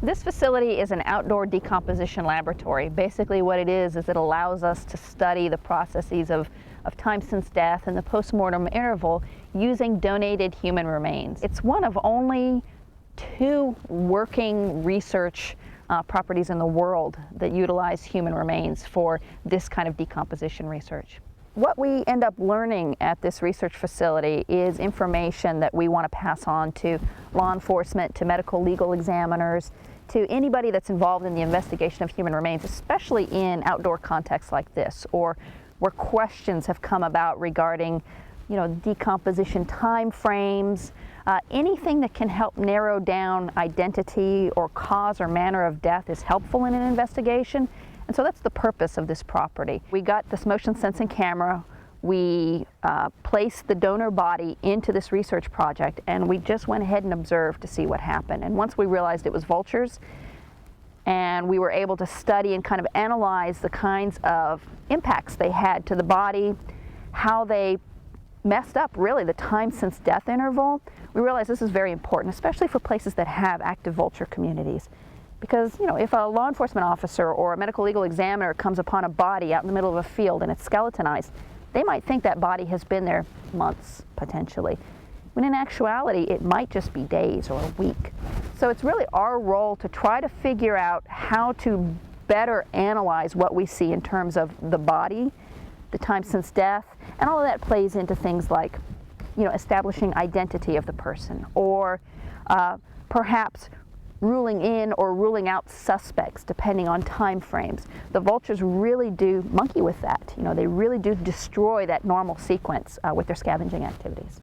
This facility is an outdoor decomposition laboratory. Basically what it is it allows us to study the processes of time since death and the postmortem interval using donated human remains. It's one of only 2 working research properties in the world that utilize human remains for this kind of decomposition research. What we end up learning at this research facility is information that we want to pass on to law enforcement, to medical legal examiners, to anybody that's involved in the investigation of human remains, especially in outdoor contexts like this, or where questions have come about regarding, decomposition time frames, anything that can help narrow down identity or cause or manner of death is helpful in an investigation. And so that's the purpose of this property. We got this motion sensing camera, we placed the donor body into this research project, and we just went ahead and observed to see what happened. And once we realized it was vultures, and we were able to study and kind of analyze the kinds of impacts they had to the body, how they messed up really the time since death interval, we realized this is very important, especially for places that have active vulture communities. Because, if a law enforcement officer or a medical legal examiner comes upon a body out in the middle of a field and it's skeletonized, they might think that body has been there months, potentially, when in actuality it might just be days or a week. So it's really our role to try to figure out how to better analyze what we see in terms of the body, the time since death, and all of that plays into things like, establishing identity of the person, or perhaps ruling in or ruling out suspects depending on time frames. The vultures really do monkey with that. They really do destroy that normal sequence with their scavenging activities.